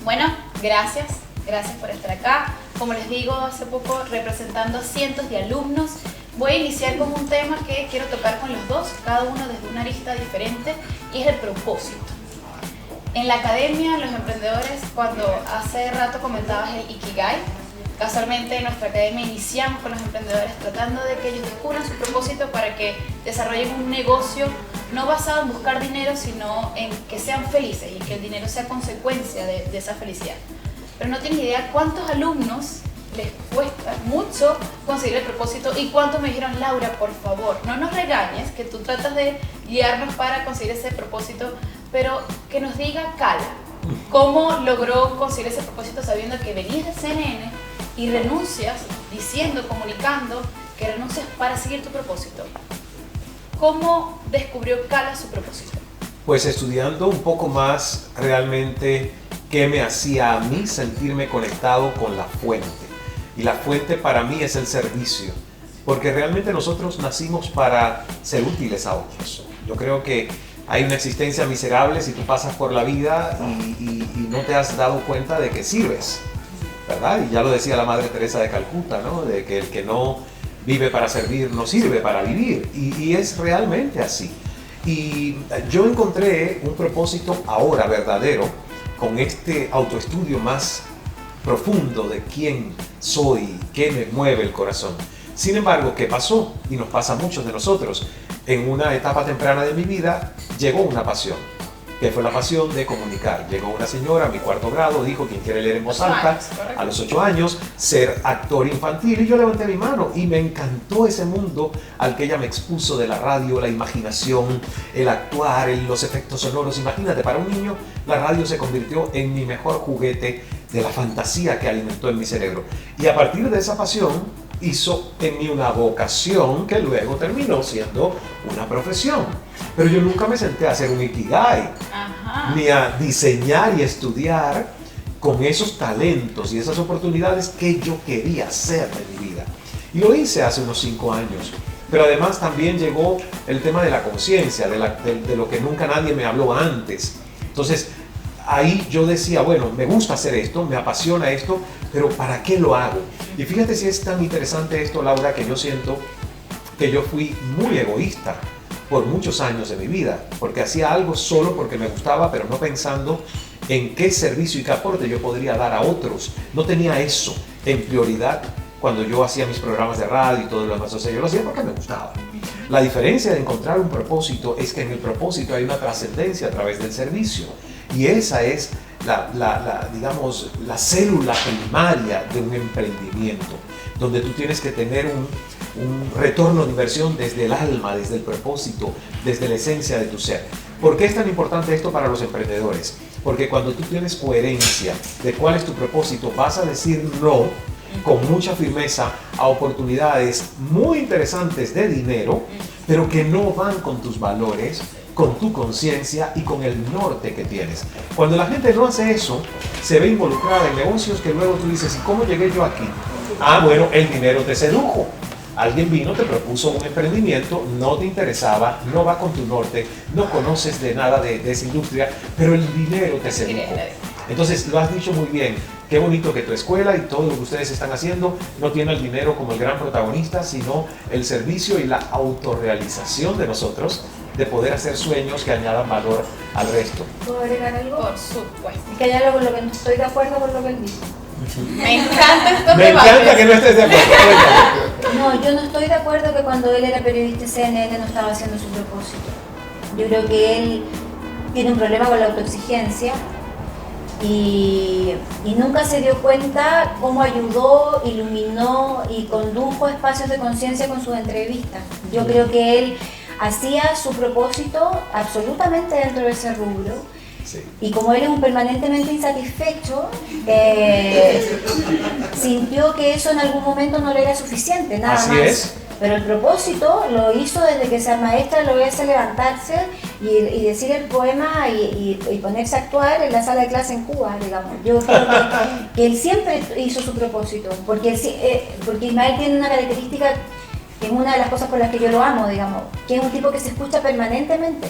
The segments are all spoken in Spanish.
Bueno, gracias por estar acá. Como les digo, hace poco representando a cientos de alumnos, voy a iniciar con un tema que quiero tocar con los dos, cada uno desde una arista diferente, y es el propósito. En la academia, los emprendedores, cuando hace rato comentabas el Ikigai, casualmente en nuestra academia iniciamos con los emprendedores tratando de que ellos descubran su propósito para que desarrollen un negocio no basado en buscar dinero, sino en que sean felices y que el dinero sea consecuencia de esa felicidad. Pero no tienes idea cuántos alumnos les cuesta mucho conseguir el propósito y cuántos me dijeron: Laura, por favor, no nos regañes, que tú tratas de guiarnos para conseguir ese propósito, pero que nos diga Cala, ¿cómo logró conseguir ese propósito sabiendo que venías de CNN y renuncias diciendo, comunicando que renuncias para seguir tu propósito? ¿Cómo descubrió Cala su propósito? Pues estudiando un poco más realmente qué me hacía a mí sentirme conectado con la fuente. Y la fuente para mí es el servicio, porque realmente nosotros nacimos para ser útiles a otros. Yo creo que hay una existencia miserable si tú pasas por la vida y no te has dado cuenta de que sirves, ¿verdad? Y ya lo decía la Madre Teresa de Calcuta, ¿no? De que el que no vive para servir no sirve para vivir, y es realmente así. Y yo encontré un propósito ahora verdadero con este autoestudio más profundo de quién soy, qué me mueve el corazón. Sin embargo, ¿qué pasó? Y nos pasa a muchos de nosotros. En una etapa temprana de mi vida llegó una pasión, que fue la pasión de comunicar. Llegó una señora a mi cuarto grado, dijo: ¿quién quiere leer en voz alta? A los 8 años, ser actor infantil. Y yo levanté mi mano y me encantó ese mundo al que ella me expuso, de la radio, la imaginación, el actuar, los efectos sonoros. Imagínate, para un niño la radio se convirtió en mi mejor juguete de la fantasía que alimentó en mi cerebro. Y a partir de esa pasión hizo en mí una vocación que luego terminó siendo una profesión. Pero yo nunca me senté a hacer un Ikigai, ni a diseñar y estudiar con esos talentos y esas oportunidades que yo quería hacer de mi vida. Y lo hice hace unos 5 años. Pero además también llegó el tema de la conciencia, de lo que nunca nadie me habló antes. Entonces, ahí yo decía, bueno, me gusta hacer esto, me apasiona esto, pero ¿para qué lo hago? Y fíjate si es tan interesante esto, Laura, que yo siento que yo fui muy egoísta por muchos años de mi vida, porque hacía algo solo porque me gustaba, pero no pensando en qué servicio y qué aporte yo podría dar a otros. No tenía eso en prioridad cuando yo hacía mis programas de radio y todo lo demás. O sea, yo lo hacía porque me gustaba. La diferencia de encontrar un propósito es que en el propósito hay una trascendencia a través del servicio. Y esa es digamos, la célula primaria de un emprendimiento, donde tú tienes que tener un retorno de inversión desde el alma, desde el propósito, desde la esencia de tu ser. ¿Por qué es tan importante esto para los emprendedores? Porque cuando tú tienes coherencia de cuál es tu propósito, vas a decir no con mucha firmeza a oportunidades muy interesantes de dinero, pero que no van con tus valores, con tu conciencia y con el norte que tienes. Cuando la gente no hace eso, se ve involucrada en negocios que luego tú dices: ¿y cómo llegué yo aquí? Ah, bueno, el dinero te sedujo. Alguien vino, te propuso un emprendimiento, no te interesaba, no va con tu norte, no conoces de nada de esa industria, pero el dinero te sedujo. Entonces, lo has dicho muy bien. Qué bonito que tu escuela y todo lo que ustedes están haciendo no tiene el dinero como el gran protagonista, sino el servicio y la autorrealización de nosotros, de poder hacer sueños que añadan valor al resto. ¿Puedo agregar algo? Por supuesto. Es que hay algo con lo que no estoy de acuerdo con lo que él dijo. Me encanta estos Me debates. encanta que no estés de acuerdo. No, yo no estoy de acuerdo que cuando él era periodista de CNN no estaba haciendo su propósito. Yo creo que él tiene un problema con la autoexigencia y nunca se dio cuenta cómo ayudó, iluminó y condujo espacios de conciencia con sus entrevistas. Yo creo que él hacía su propósito absolutamente dentro de ese rubro. Sí. Y como él es un permanentemente insatisfecho, sintió que eso en algún momento no le era suficiente, nada Así más. es. Pero el propósito lo hizo desde que esa maestra lo hace levantarse y decir el poema y ponerse a actuar en la sala de clase en Cuba, digamos. Yo creo que él siempre hizo su propósito, porque Ismael tiene una característica que es una de las cosas por las que yo lo amo, digamos, que es un tipo que se escucha permanentemente.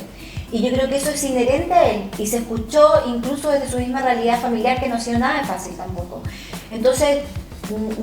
Y yo creo que eso es inherente a él y se escuchó incluso desde su misma realidad familiar, que no ha sido nada fácil tampoco. Entonces,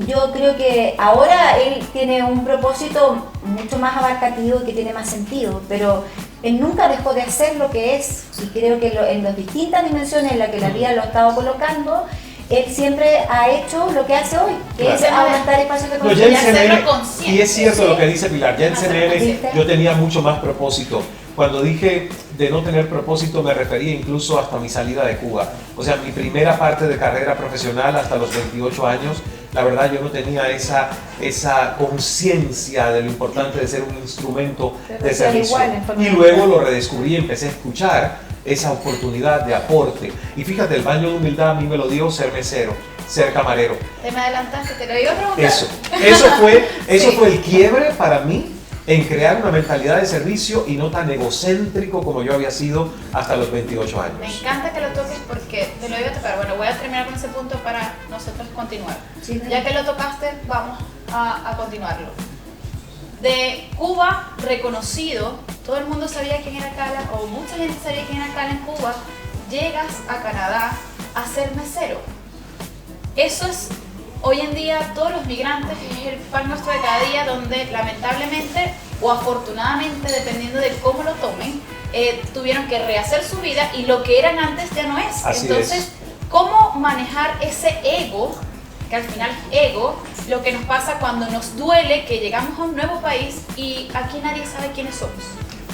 yo creo que ahora él tiene un propósito mucho más abarcativo y que tiene más sentido, pero él nunca dejó de hacer lo que es, y creo que en las distintas dimensiones en las que la vida lo ha estado colocando, él siempre ha hecho lo que hace hoy, que es aumentar espacios de conciencia. y hacerlo consciente. Y es cierto lo que dice Pilar, ya en CNN yo tenía mucho más propósito. Cuando dije de no tener propósito me refería incluso hasta mi salida de Cuba. O sea, mi primera parte de carrera profesional hasta los 28 años, la verdad yo no tenía esa conciencia de lo importante de ser un instrumento de servicio. Y luego lo redescubrí y empecé a escuchar esa oportunidad de aporte. Y fíjate, el baño de humildad a mí me lo dio ser mesero, ser camarero. Te me adelantaste, te lo iba a preguntar. Eso fue el quiebre para mí en crear una mentalidad de servicio y no tan egocéntrico como yo había sido hasta los 28 años. Me encanta que lo toques porque te lo iba a tocar. Bueno, voy a terminar con ese punto para nosotros continuar. Sí, ya que lo tocaste, vamos a continuarlo. De Cuba, reconocido, todo el mundo sabía quién era Cala, o mucha gente sabía quién era Cala en Cuba, llegas a Canadá a ser mesero. Eso es, hoy en día, todos los migrantes, es el pan nuestro de cada día, donde lamentablemente, o afortunadamente, dependiendo de cómo lo tomen, tuvieron que rehacer su vida y lo que eran antes ya no es. Así Entonces, es. ¿cómo manejar ese ego? Que al final ego, lo que nos pasa cuando nos duele que llegamos a un nuevo país y aquí nadie sabe quiénes somos.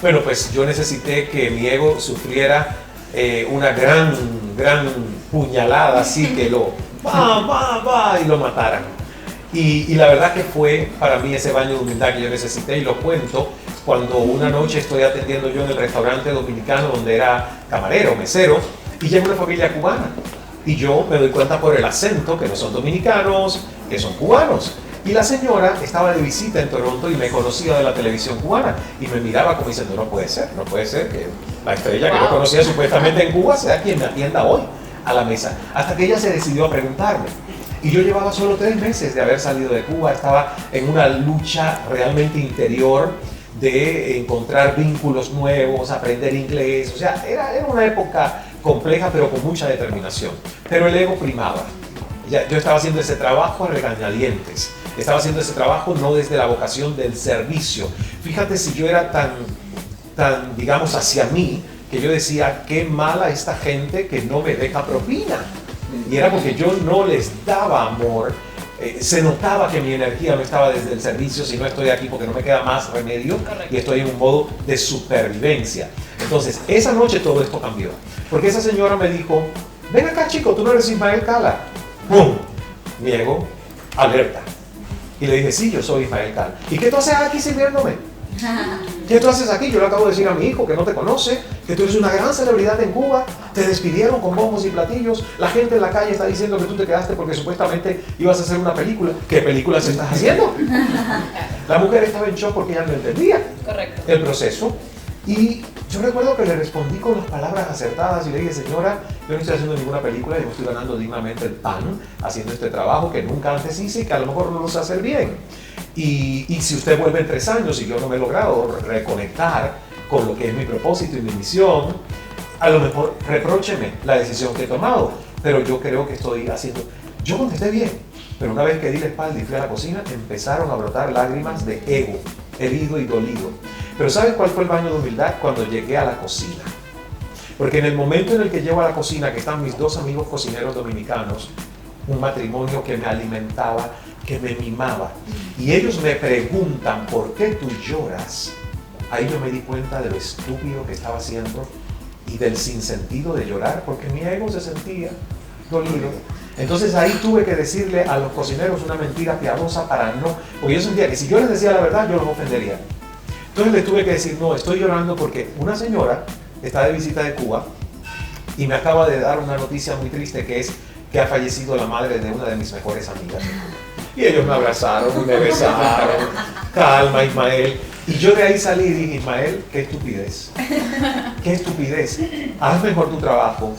Bueno, pues yo necesité que mi ego sufriera una gran puñalada, así que lo y lo mataran. Y la verdad que fue para mí ese baño de humildad que yo necesité, y lo cuento cuando una noche estoy atendiendo yo en el restaurante dominicano donde era camarero, mesero, y llega una familia cubana. Y yo me doy cuenta por el acento que no son dominicanos, que son cubanos. Y la señora estaba de visita en Toronto y me conocía de la televisión cubana. Y me miraba como diciendo, no puede ser que la estrella que yo conocía supuestamente en Cuba sea quien me atienda hoy a la mesa. Hasta que ella se decidió a preguntarme. Y yo llevaba solo 3 meses de haber salido de Cuba. Estaba en una lucha realmente interior de encontrar vínculos nuevos, aprender inglés. O sea, era una época compleja, pero con mucha determinación. Pero el ego primaba. Yo estaba haciendo ese trabajo a regañadientes. Estaba haciendo ese trabajo no desde la vocación del servicio. Fíjate si yo era tan, digamos, hacia mí, que yo decía, qué mala esta gente que no me deja propina. Y era porque yo no les daba amor. Se notaba que mi energía no estaba desde el servicio, sino estoy aquí porque no me queda más remedio. Correcto. Y estoy en un modo de supervivencia. Entonces, esa noche todo esto cambió. Porque esa señora me dijo, ven acá chico, tú no eres Ismael Cala. ¡Pum! Mi ego, alerta. Y le dije, sí, yo soy Ismael Cala. ¿Y qué tú haces aquí sirviéndome? ¿Qué tú haces aquí? Yo le acabo de decir a mi hijo que no te conoce, que tú eres una gran celebridad en Cuba, te despidieron con bombos y platillos, la gente en la calle está diciendo que tú te quedaste porque supuestamente ibas a hacer una película. ¿Qué película se estás haciendo? La mujer estaba en shock porque ella no entendía. Correcto. El proceso. Y yo recuerdo que le respondí con las palabras acertadas y le dije, señora, yo no estoy haciendo ninguna película, yo me estoy ganando dignamente el pan haciendo este trabajo que nunca antes hice y que a lo mejor no lo sé hacer bien. Y si usted vuelve en 3 años y yo no me he logrado reconectar con lo que es mi propósito y mi misión, a lo mejor reprócheme la decisión que he tomado, pero yo creo que estoy haciendo... Yo contesté bien, pero una vez que di la espalda y fui a la cocina, empezaron a brotar lágrimas de ego, herido y dolido. Pero ¿sabes cuál fue el baño de humildad? Cuando llegué a la cocina. Porque en el momento en el que llego a la cocina, que están mis 2 amigos cocineros dominicanos, un matrimonio que me alimentaba, que me mimaba, y ellos me preguntan, ¿por qué tú lloras? Ahí yo me di cuenta de lo estúpido que estaba haciendo y del sinsentido de llorar, porque mi ego se sentía dolido. Entonces ahí tuve que decirle a los cocineros una mentira piadosa para no... Porque yo sentía que si yo les decía la verdad, yo los ofendería. Entonces les tuve que decir, no, estoy llorando porque una señora está de visita de Cuba y me acaba de dar una noticia muy triste, que es que ha fallecido la madre de una de mis mejores amigas. Y ellos me abrazaron y me besaron. Calma, Ismael. Y yo de ahí salí y dije, Ismael, qué estupidez. Qué estupidez. Haz mejor tu trabajo.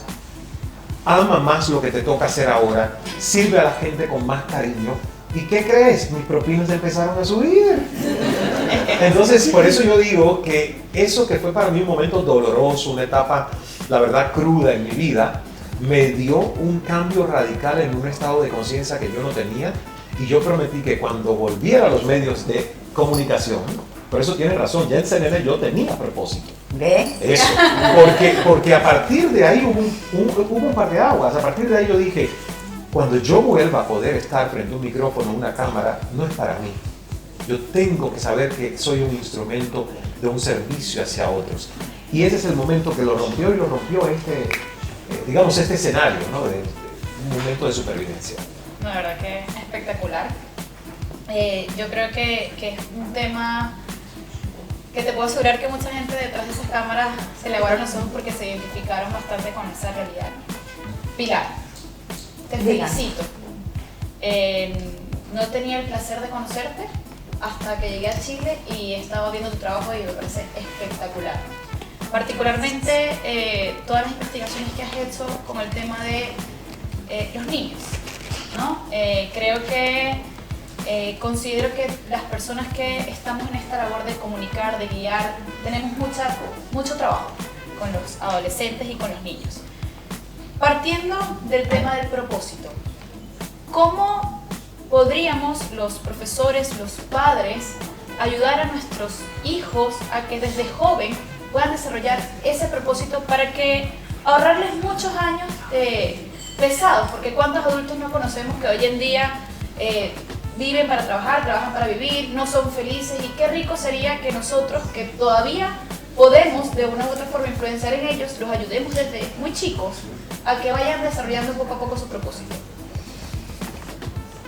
Ama más lo que te toca hacer ahora. Sirve a la gente con más cariño. ¿Y qué crees? Mis propinas empezaron a subir. Entonces, por eso yo digo que eso que fue para mí un momento doloroso, una etapa, la verdad, cruda en mi vida, me dio un cambio radical en un estado de conciencia que yo no tenía, y yo prometí que cuando volviera a los medios de comunicación, por eso tiene razón, ya en CNN yo tenía propósito. ¿Ves? Eso, porque a partir de ahí hubo un par de aguas. A partir de ahí yo dije, cuando yo vuelva a poder estar frente a un micrófono, una cámara, no es para mí. Yo tengo que saber que soy un instrumento de un servicio hacia otros. Y ese es el momento que lo rompió, y lo rompió este escenario, ¿no? de un momento de supervivencia. La verdad que es espectacular. Yo creo que es un tema que te puedo asegurar que mucha gente detrás de esas cámaras se le aguaron los ojos porque se identificaron bastante con esa realidad. Pilar, te felicito. No tenía el placer de conocerte hasta que llegué a Chile y he estado viendo tu trabajo y me parece espectacular. Particularmente todas las investigaciones que has hecho con el tema de los niños, ¿no? Creo que considero que las personas que estamos en esta labor de comunicar, de guiar, tenemos mucho trabajo con los adolescentes y con los niños. Partiendo del tema del propósito, ¿cómo podríamos los profesores, los padres, ayudar a nuestros hijos a que desde joven puedan desarrollar ese propósito para que ahorrarles muchos años pesados? Porque ¿cuántos adultos no conocemos que hoy en día viven para trabajar, trabajan para vivir, no son felices? Y qué rico sería que nosotros, que todavía podemos de una u otra forma influenciar en ellos, los ayudemos desde muy chicos a que vayan desarrollando poco a poco su propósito.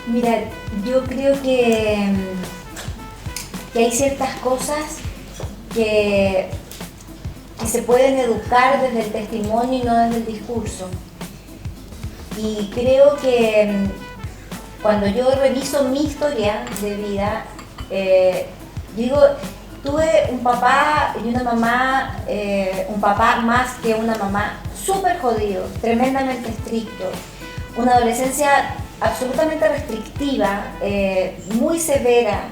Mira, yo creo que hay ciertas cosas que se pueden educar desde el testimonio y no desde el discurso. Y creo que cuando yo reviso mi historia de vida, digo, tuve un papá y una mamá, un papá más que una mamá, súper jodido, tremendamente estricto, una adolescencia absolutamente restrictiva, muy severa,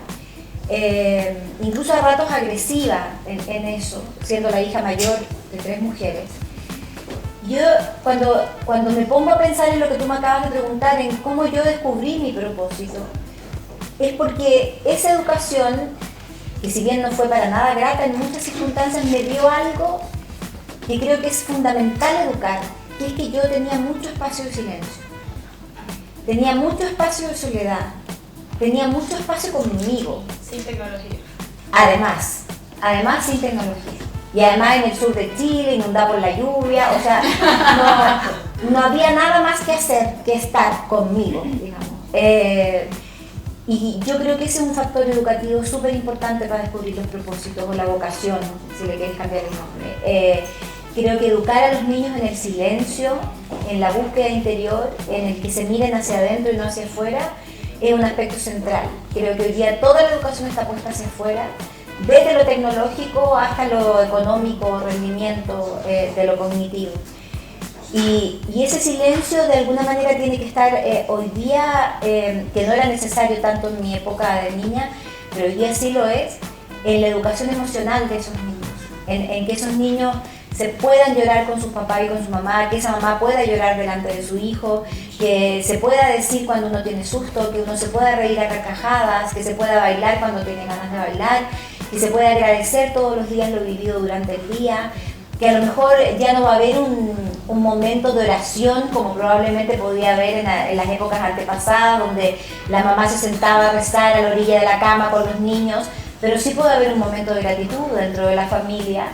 incluso a ratos agresiva en eso, siendo la hija mayor de 3 mujeres. Yo cuando me pongo a pensar en lo que tú me acabas de preguntar, en cómo yo descubrí mi propósito, es porque esa educación, que si bien no fue para nada grata, en muchas circunstancias me dio algo que creo que es fundamental educar, que es que yo tenía mucho espacio de silencio, tenía mucho espacio de soledad, tenía mucho espacio conmigo. Sin tecnología. Además sin tecnología. Y además en el sur de Chile, inundado por la lluvia, o sea, no había nada más que hacer que estar conmigo, digamos. Y yo creo que ese es un factor educativo súper importante para descubrir los propósitos o la vocación, si le quieres cambiar el nombre. Creo que educar a los niños en el silencio, en la búsqueda interior, en el que se miren hacia adentro y no hacia afuera, es un aspecto central. Creo que hoy día toda la educación está puesta hacia afuera, desde lo tecnológico hasta lo económico, rendimiento, de lo cognitivo. Y ese silencio de alguna manera tiene que estar hoy día, que no era necesario tanto en mi época de niña, pero hoy día sí lo es, en la educación emocional de esos niños, en que esos niños se puedan llorar con su papá y con su mamá, que esa mamá pueda llorar delante de su hijo, que se pueda decir cuando uno tiene susto, que uno se pueda reír a carcajadas, que se pueda bailar cuando tiene ganas de bailar, que se pueda agradecer todos los días lo vivido durante el día, que a lo mejor ya no va a haber un momento de oración como probablemente podía haber en las épocas antepasadas, donde la mamá se sentaba a rezar a la orilla de la cama con los niños, pero sí puede haber un momento de gratitud dentro de la familia,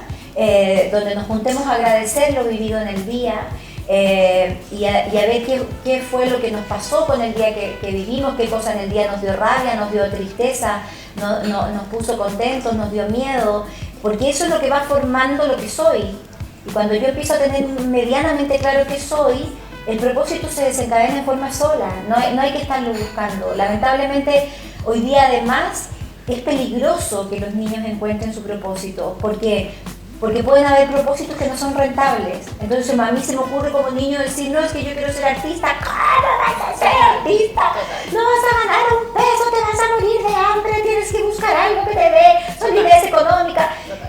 donde nos juntemos a agradecer lo vivido en el día, y a ver qué fue lo que nos pasó con el día que vivimos, qué cosa en el día nos dio rabia, nos dio tristeza, nos puso contentos, nos dio miedo, porque eso es lo que va formando lo que soy. Y cuando yo empiezo a tener medianamente claro qué soy, el propósito se desencadena en forma sola, no hay que estarlo buscando. Lamentablemente hoy día además es peligroso que los niños encuentren su propósito, porque pueden haber propósitos que no son rentables. Entonces a mí se me ocurre como niño decir, no, es que yo quiero ser artista. ¿Cómo vas a ser artista? No vas a ganar un peso, te vas a morir de hambre, tienes que buscar algo que te dé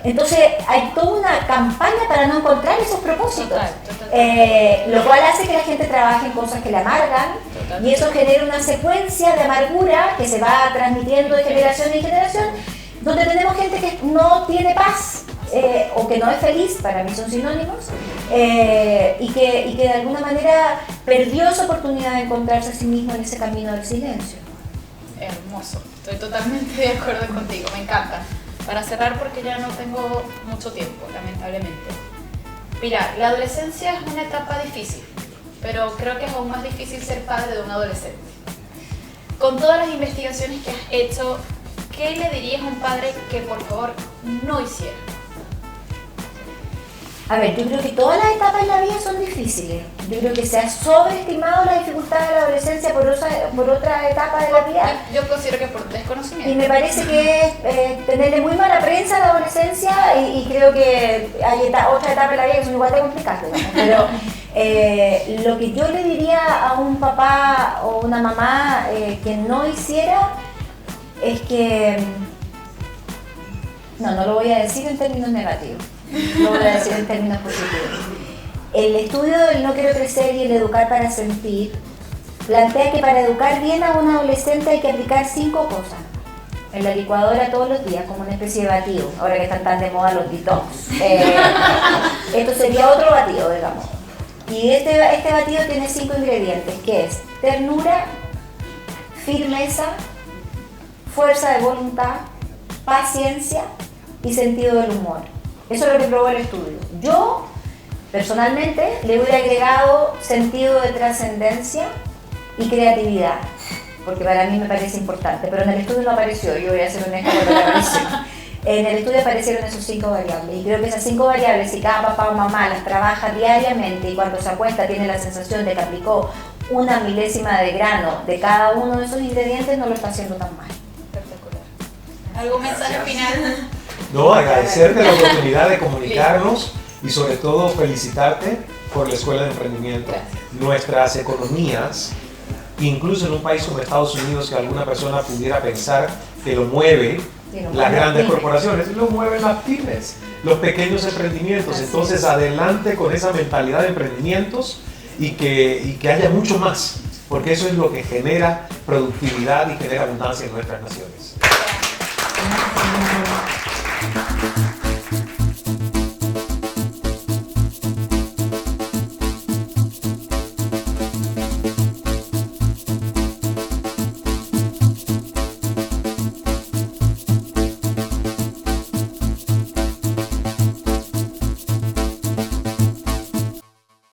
Entonces hay toda una campaña para no encontrar esos propósitos, Total. lo cual hace que la gente trabaje en cosas que le amargan Total. y eso genera una secuencia de amargura que se va transmitiendo de generación en generación, donde tenemos gente que no tiene paz o que no es feliz, para mí son sinónimos, y que de alguna manera perdió esa oportunidad de encontrarse a sí mismo en ese camino del silencio. Hermoso, estoy totalmente de acuerdo contigo, me encanta. Para cerrar, porque ya no tengo mucho tiempo, lamentablemente. Pilar, la adolescencia es una etapa difícil, pero creo que es aún más difícil ser padre de un adolescente. Con todas las investigaciones que has hecho, ¿qué le dirías a un padre que por favor no hiciera? A ver, yo creo que todas las etapas en la vida son difíciles. Yo creo que se ha sobreestimado la dificultad de la adolescencia por otra etapa de la vida. Yo considero que por desconocimiento. Y me parece que es tenerle muy mala prensa a la adolescencia y creo que hay otra etapa de la vida que son igual de complicadas, digamos. Pero lo que yo le diría a un papá o una mamá que no hiciera es que... No lo voy a decir en términos negativos. Lo voy a decir en términos positivos. El estudio del no quiero crecer y el educar para sentir plantea que para educar bien a un adolescente hay que aplicar 5 cosas en la licuadora todos los días, como una especie de batido, ahora que están tan de moda los detox. Esto sería otro batido, digamos. Y este batido tiene 5 ingredientes, que es ternura, firmeza, fuerza de voluntad, paciencia y sentido del humor. Eso es lo que probó el estudio. Yo, personalmente, le hubiera agregado sentido de trascendencia y creatividad, porque para mí me parece importante, pero en el estudio no apareció, yo voy a ser honesta con lo que apareció. En el estudio aparecieron esos 5 variables, y creo que esas 5 variables, si cada papá o mamá las trabaja diariamente y cuando se acuesta tiene la sensación de que aplicó una milésima de grano de cada uno de esos ingredientes, no lo está haciendo tan mal. Espectacular. ¿Algún mensaje final? No, agradecerte la oportunidad de comunicarnos y sobre todo felicitarte por la Escuela de Emprendimiento. Gracias. Nuestras economías, incluso en un país como Estados Unidos, que alguna persona pudiera pensar que lo mueve las grandes corporaciones, lo mueven las pymes, los pequeños emprendimientos. Entonces adelante con esa mentalidad de emprendimientos y que haya mucho más, porque eso es lo que genera productividad y genera abundancia en nuestras naciones.